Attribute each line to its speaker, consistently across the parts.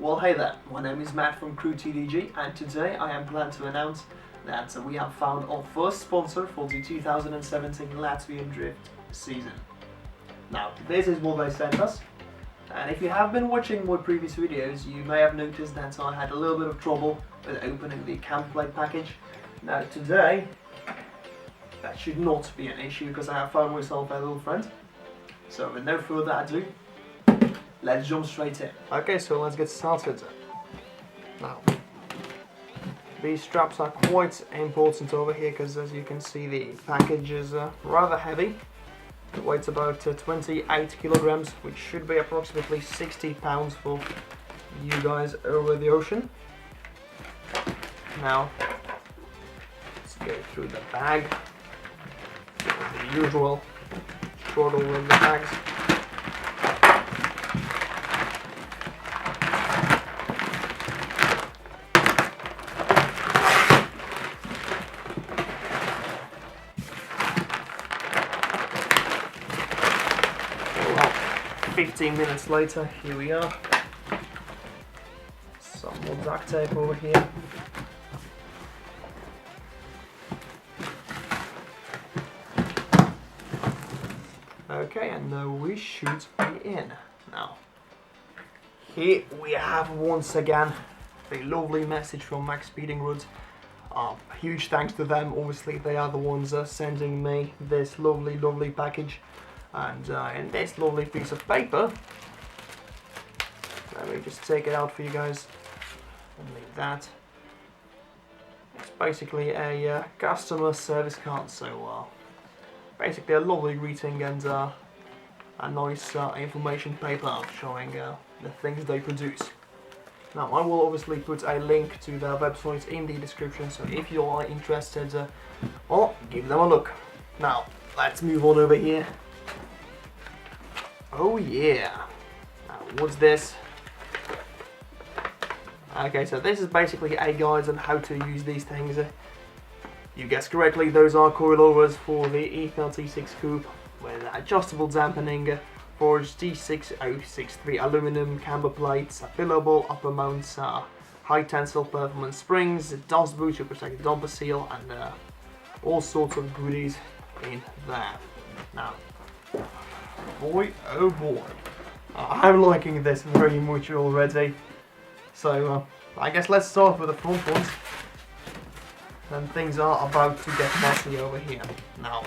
Speaker 1: Well, hey there, my name is Matt from CrewTDG, and today I am glad to announce that we have found our first sponsor for the 2017 Latvian Drift season. Now, this is what they sent us, and if you have been watching my previous videos, you may have noticed that I had a little bit of trouble with opening the camp plate package. Now, today, that should not be an issue because I have found myself a little friend. So, with no further ado, let's jump straight in. Okay, so let's get started. Now, these straps are quite important over here because, as you can see, the package is rather heavy. It weighs about 28 kilograms, which should be approximately 60 pounds for you guys over the ocean. Now, let's go through the bag. The usual struggle with the bags. Well, 15 minutes later, here we are. Some more duct tape over here. Okay, and we should be in. Now, here we have once again the lovely message from Maxpeedingrods. Huge thanks to them. Obviously, they are the ones sending me this lovely package. And in this lovely piece of paper, let me just take it out for you guys. Only that. It's basically a customer service card. So. Basically a lovely greeting and a nice information paper showing the things they produce. Now, I will obviously put a link to their website in the description, so if you are interested, well, give them a look. Now, let's move on over here. Oh yeah! Now, what's this? Okay, so this is basically a guide on how to use these things. You guessed correctly, those are coilovers for the e36 coupe with adjustable dampening, forged T6063 aluminum camber plates, fillable upper mounts, high tensile performance springs, dust boot to protect the dumper seal, and all sorts of goodies in there. Now, boy, oh boy, I'm liking this very much already. So, I guess let's start with the front ones. And things are about to get messy over here. Now,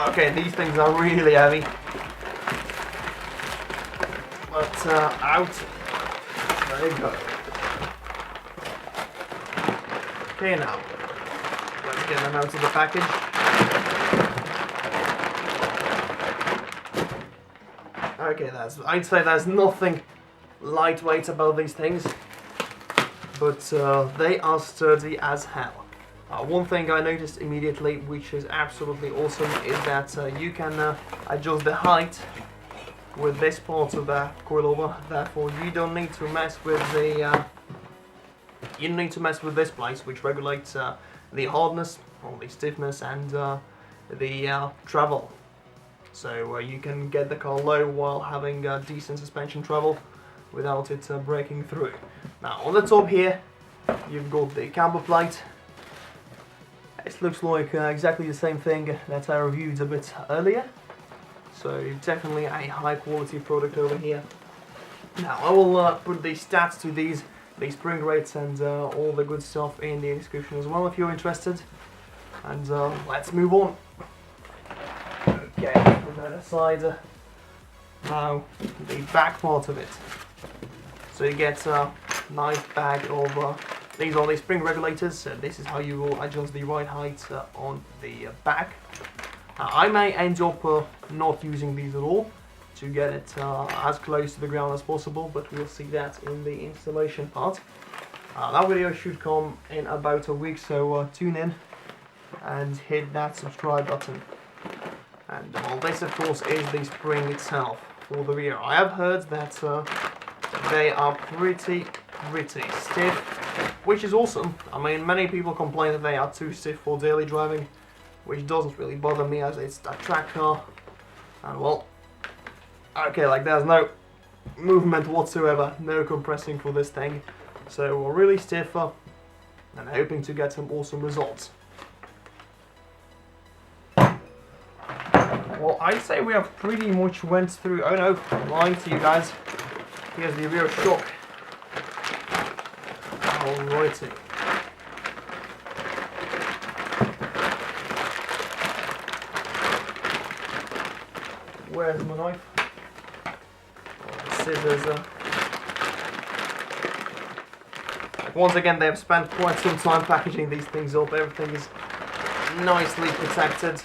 Speaker 1: okay, these things are really heavy. But out they go. Okay, now let's get them out of the package. Okay, I'd say there's nothing lightweight about these things. But they are sturdy as hell. One thing I noticed immediately, which is absolutely awesome, is that you can adjust the height with this part of the coilover. Therefore, you don't need to mess with the. You don't need to mess with this place, which regulates the hardness, or the stiffness, and the travel. So you can get the car low while having decent suspension travel, without it breaking through. Now, on the top here, you've got the camber plate. It looks like exactly the same thing that I reviewed a bit earlier. So, definitely a high quality product over here. Now, I will put the stats to these spring rates and all the good stuff in the description as well if you're interested. And let's move on. Okay, put that aside. Now, the back part of it. So you get a nice bag of, these are the spring regulators, so this is how you will adjust the right height on the back. I may end up not using these at all to get it as close to the ground as possible, but we'll see that in the installation part. That video should come in about a week, so tune in and hit that subscribe button. And well, this of course is the spring itself for the rear. I have heard that they are pretty stiff, which is awesome. I mean, many people complain that they are too stiff for daily driving, which doesn't really bother me as it's a track car. And well, okay, like there's no movement whatsoever, no compressing for this thing. So we're really stiff and hoping to get some awesome results. Well, I'd say we have pretty much went through. Oh no, I'm lying to you guys. Here's the real shock. Alrighty. Where's my knife? Scissors. Once again, they have spent quite some time packaging these things up. Everything is nicely protected.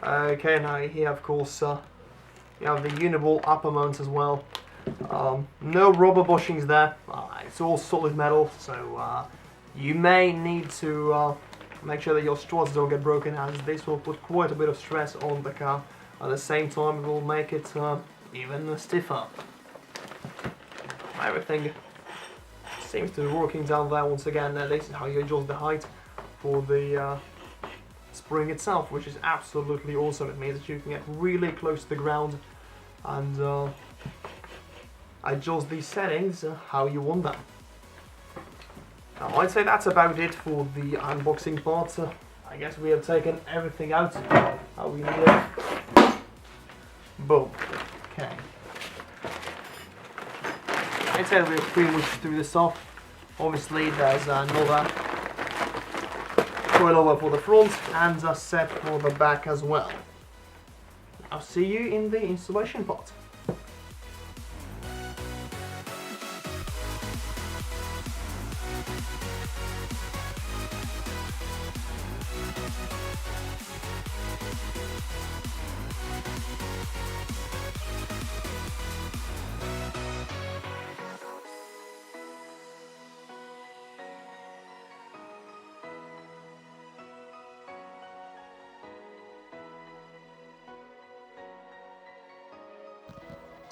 Speaker 1: Okay, now here, of course, you have the uniball upper mount as well. No rubber bushings there. It's all solid metal, so you may need to make sure that your struts don't get broken, as this will put quite a bit of stress on the car. At the same time, it will make it even stiffer. Everything seems to be working down there once again. This is how you adjust the height for the spring itself, which is absolutely awesome. It means that you can get really close to the ground and adjust these settings how you want them. Now, I'd say that's about it for the unboxing part. I guess we have taken everything out how we need it. Boom. Okay. I'd say we're pretty much through this off. Obviously, there's another coilover for the front and a set for the back as well. I'll see you in the installation part.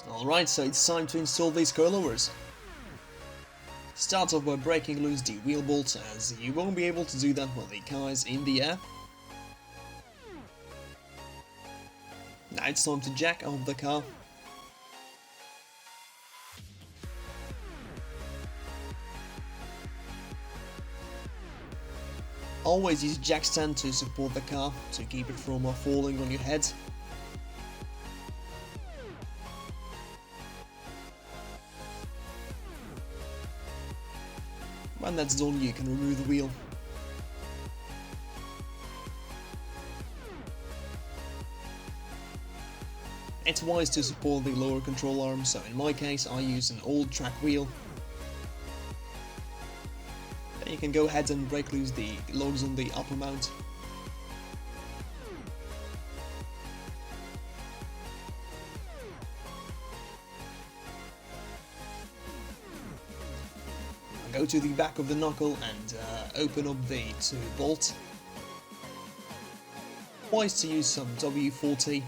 Speaker 2: Alright, so it's time to install these coilovers. Start off by breaking loose the wheel bolts, as you won't be able to do that while the car is in the air. Now it's time to jack off the car. Always use jack stand to support the car, to keep it from falling on your head. When that's done, you can remove the wheel. It's wise to support the lower control arm, so in my case I use an old track wheel. Then you can go ahead and break loose the lugs on the upper mount. Go to the back of the knuckle and open up the 2 bolt. Wise to use some W40.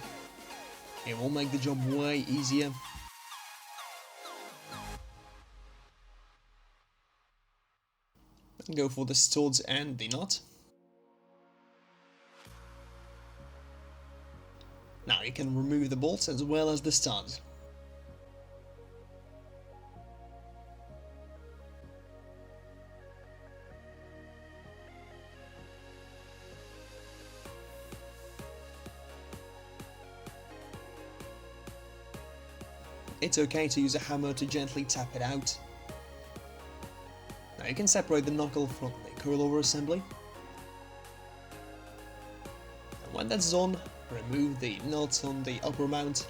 Speaker 2: It will make the job way easier. And go for the studs and the nut. Now you can remove the bolts as well as the stud. It's okay to use a hammer to gently tap it out. Now you can separate the knuckle from the coilover assembly. And when that's done, remove the nuts on the upper mount.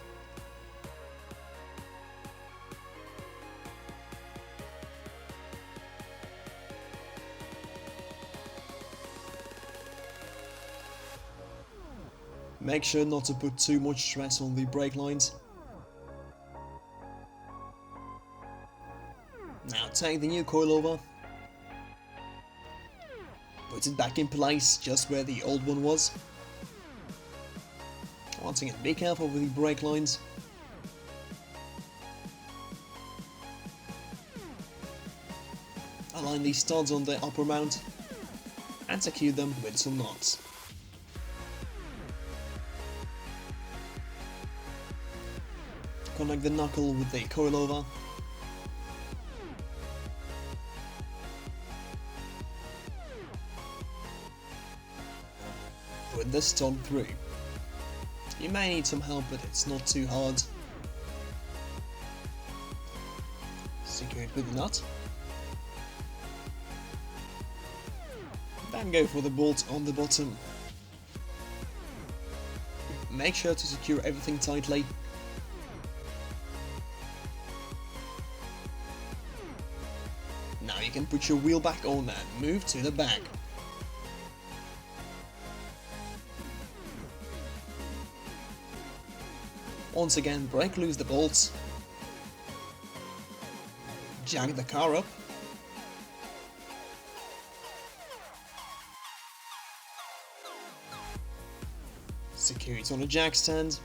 Speaker 2: Make sure not to put too much stress on the brake lines. Now take the new coilover, put it back in place just where the old one was. Once again, be careful with the brake lines. Align these studs on the upper mount and secure them with some knots. connect the knuckle with the coilover. Put the stud through. You may need some help, but it's not too hard. Secure it with the nut. Then go for the bolt on the bottom. Make sure to secure everything tightly. Now you can put your wheel back on and move to the back. Once again, break loose the bolts. Jack the car up. Secure it on a jack stand.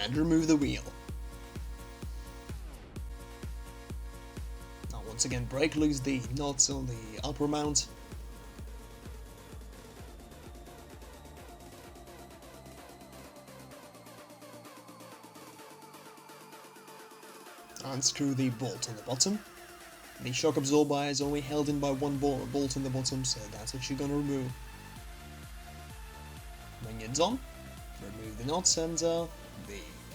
Speaker 2: And remove the wheel. Now once again, break loose the nuts on the upper mount. Unscrew the bolt on the bottom. The shock absorber is only held in by one bolt on the bottom, so that's what you're gonna remove. When you're done, remove the nuts and the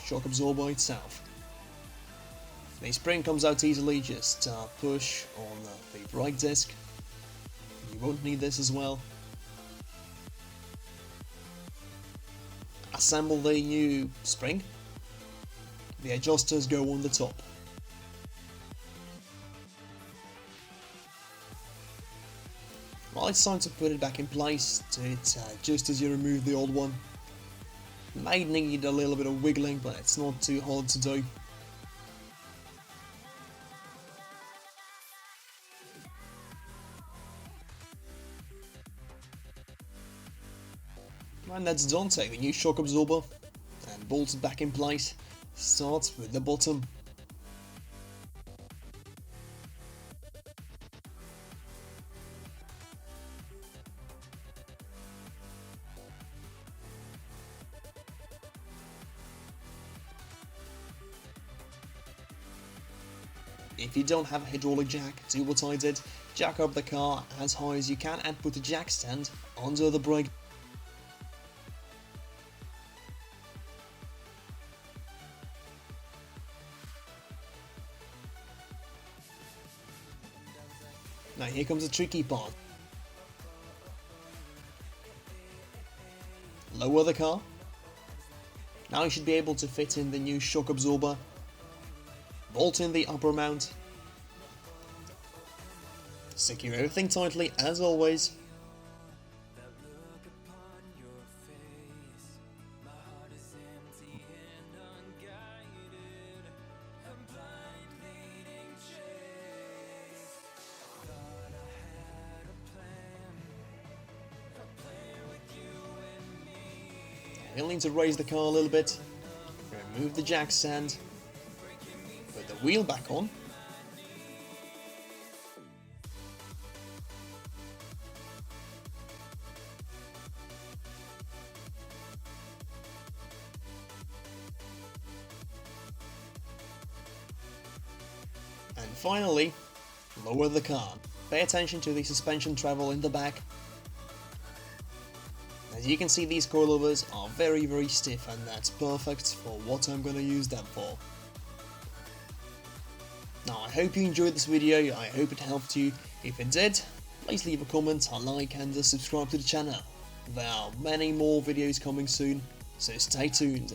Speaker 2: shock absorber itself. The spring comes out easily, just push on the brake disc. You won't need this as well. Assemble the new spring. The adjusters go on the top. Well, it's time to put it back in place, do it just as you remove the old one. May need a little bit of wiggling, but it's not too hard to do. When that's done, take the new shock absorber and bolt it back in place. Start with the bottom. If you don't have a hydraulic jack, do what I did, jack up the car as high as you can and put the jack stand under the brake. Now here comes the tricky part. Lower the car. Now you should be able to fit in the new shock absorber. Bolt in the upper mount. Secure everything tightly as always. You'll need to raise the car a little bit. Remove the jack stand. Put the wheel back on. And finally, lower the car. Pay attention to the suspension travel in the back. As you can see, these coilovers are very stiff, and that's perfect for what I'm going to use them for. Now I hope you enjoyed this video, I hope it helped you. If it did, please leave a comment, a like and subscribe to the channel. There are many more videos coming soon, so stay tuned.